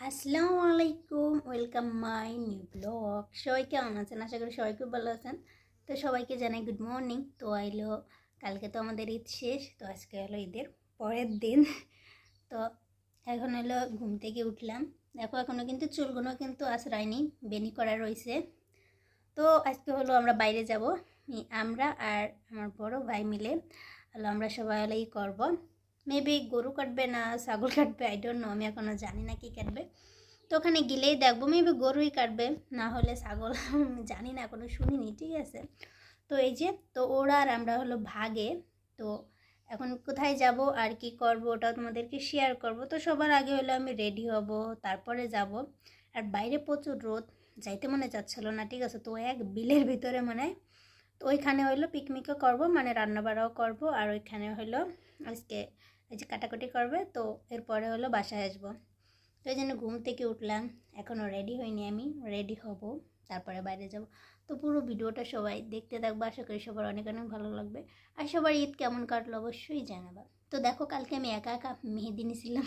আসসালামু আলাইকুম, welcome my new blog. সবাই কেমন আছেন? আশা করি সবাই খুব ভালো আছেন। তো সবাইকে জানাই গুড মর্নিং। তো কালকে তো আমাদের ঈদ শেষ, তো আজকে হলো ঈদের পরের দিন। তো এখন হলো ঘুম থেকে উঠলাম। দেখো এখনও কিন্তু চুলগুলো কিন্তু আঁচড়ায়নি, বেনি করা রয়েছে। তো আজকে হলো আমরা বাইরে যাব, আমরা আর আমার বড় ভাই মিলে আমরা সবাই হলো করবো। মেবি গরু কাটবে না ছাগল কাটবে, আই ডোন্ট নো, আমি এখনও জানি না কি কাটবে। তো ওখানে গেলেই দেখবো, মেবি গরুই কাটবে, না হলে ছাগল, জানি না, এখনও শুনিনি, ঠিক আছে। তো তো ওরা আর আমরা হলো ভাগে। তো এখন কোথায় যাব আর কি করব ওটাও তোমাদেরকে শেয়ার করব। তো সবার আগে হলো আমি রেডি হব, তারপরে যাব। আর বাইরে প্রচুর রোদ, যাইতে মনে যাচ্ছিল না, ঠিক আছে। তো এক বিলের ভিতরে তো ওইখানে হইলো পিকনিকও করব, রান্নাবাড়াও করব। আর ওইখানে হইলো আজকে কাটাকুটি করবে। তো এরপরে হলো বাসায় আসবো। তো এই জন্য ঘুম থেকে উঠলাম, এখনও রেডি হইনি, আমি রেডি হব, তারপরে বাইরে যাব। তো পুরো ভিডিওটা সবাই দেখতে থাকবো, আশা করি সবার অনেক অনেক ভালো লাগবে। আর সবার ঈদ কেমন কাটলো অবশ্যই জানাবা। তো দেখো কালকে আমি একা একা মেহেদি নিয়েছিলাম।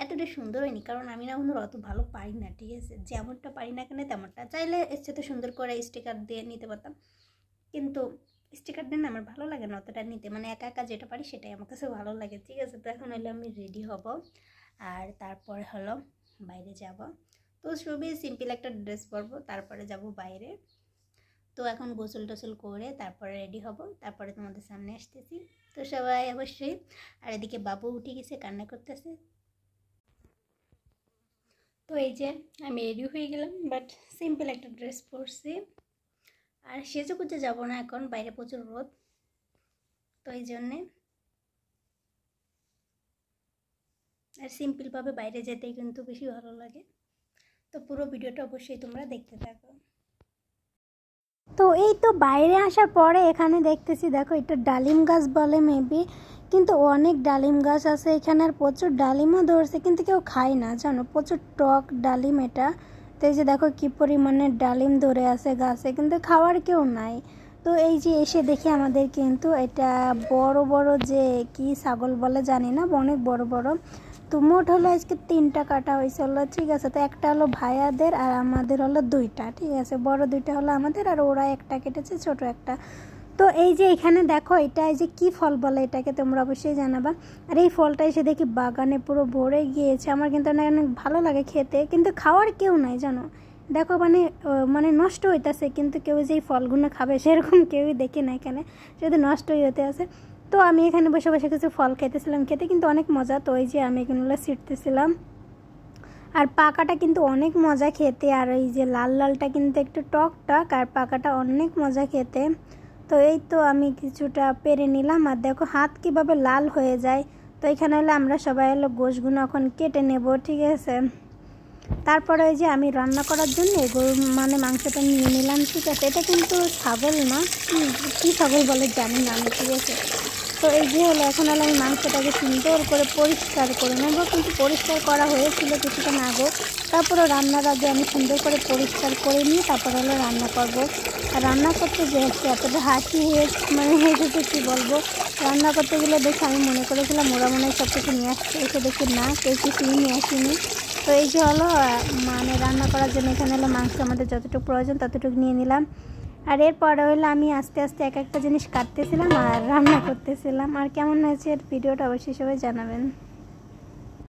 এতটা সুন্দর হয়নি, কারণ আমি না অত ভালো পারি না, ঠিক আছে। যেমনটা পারি না কেন তেমনটা, চাইলে এর সাথে সুন্দর করে স্টিকার দিয়ে নিতে পারতাম, কিন্তু স্টিকার দিয়ে না আমার ভালো লাগে না অতটা নিতে, একা একা যেটা পারি সেটাই আমার কাছে ভালো লাগে, ঠিক আছে। তো এখন হলো আমি রেডি হব, আর তারপরে হলো বাইরে যাব। তো খুবই সিম্পল একটা ড্রেস পরবো, তারপরে যাব বাইরে। তো এখন গোসল টোসল করে তারপরে রেডি হব, তারপরে তোমাদের সামনে আসতেছি। তো সবাই অবশ্যই। আর এদিকে বাবু উঠে গেছে, কান্না করতেছে। তো আমি রেডি হয়ে গেলাম, বাট সিম্পল একটা ড্রেস পরছি। আর সেজে গুজে যাবো না, এখন বাইরে প্রচুর রোদ, তো এই জন্যে। আর সিম্পলভাবে বাইরে যেতেই কিন্তু বেশি ভালো লাগে। তো পুরো ভিডিওটা অবশ্যই তোমরা দেখতে থাকো। তো এই তো বাইরে আসার পরে এখানে দেখতেছি, দেখো এটা ডালিম গাছ বলে মেবি, কিন্তু অনেক ডালিম গাছ আছে এখানে, আর প্রচুর ডালিমও ধরছে, কিন্তু কেউ খায় না জানো, প্রচুর টক ডালিম এটা। তো এই যে দেখো কি পরিমাণে ডালিম ধরে আছে গাছে, কিন্তু খাওয়ার কেউ নাই। তো এই যে এসে দেখি আমাদের কিন্তু এটা বড় বড় যে কি ছাগল বলে জানি না, অনেক বড় বড়। তো মোট হলো আজকে 3টা কাটা হয়েছে হলো, ঠিক আছে। তো একটা হলো ভাইয়াদের আর আমাদের হলো 2টা, ঠিক আছে। বড় 2টা হলো আমাদের, আর ওরা একটা কেটেছে, ছোট একটা। তো এই যে এখানে দেখো এটা এই যে কি ফল বলে এটাকে, তোমরা অবশ্যই জানাবা। আর এই ফলটা এসে দেখি বাগানে পুরো ভরে গিয়েছে, আমার কিন্তু অনেক ভালো লাগে খেতে, কিন্তু খাওয়ার কেউ নাই জানো। দেখো নষ্ট হইতেছে, কিন্তু কেউ যে এই ফলগুলো খাবে সেরকম কেউই দেখি না এখানে, শুধু নষ্টই হতে আছে। তো আমি এখানে বসে বসে কিছু ফল খেতেছিলাম, খেতে কিন্তু অনেক মজা। তো এই যে আমি এগুলো ছিটতেছিলাম, আর পাকাটা কিন্তু অনেক মজা খেতে, আর এই যে লাল লালটা কিন্তু একটু টক টক, আর পাকাটা অনেক মজা খেতে। তো এই তো আমি কিছুটা পেরে নিলাম, আর দেখো হাত কিভাবে লাল হয়ে যায়। তো এখানে হলো আমরা সবাই হলো গোশগুলো এখন কেটে নেব, ঠিক আছে। তারপরে ওই যে আমি রান্না করার জন্য গরু মাংসটা নিয়ে নিলাম, ঠিক আছে। এটা কিন্তু ছাগল না, কি ছাগল বলে জানি না আমি, ঠিক আছে। তো এই যে হলো এখন হলো আমি মাংসটাকে সুন্দর করে পরিষ্কার করে নেবো, কিন্তু পরিষ্কার করা হয়েছিল কিছুক্ষণ আগে। তারপরে রান্নার আগে আমি সুন্দর করে পরিষ্কার করে নিয়ে তারপর হলো রান্না করব। আর রান্না করতে যে এতটা হাসি হেসেছে কী বলবো। রান্না করতে গেলে দেখে আমি মনে করেছিলাম ওরা মনে হয় সব কিছু নিয়ে আসছে, এসে দেখি না, কেউ কিছুই নিয়ে আসেনি। তো এই যে হলো রান্না করার জন্য এখানে হলো মাংস আমাদের যতটুকু প্রয়োজন ততটুকু নিয়ে নিলাম। আর এরপরে হলো আমি আস্তে আস্তে এক একটা জিনিস কাটতেছিলাম আর রান্না করতেছিলাম। আর কেমন হয়েছে ভিডিওটা অবশ্যই সবাই জানাবেন।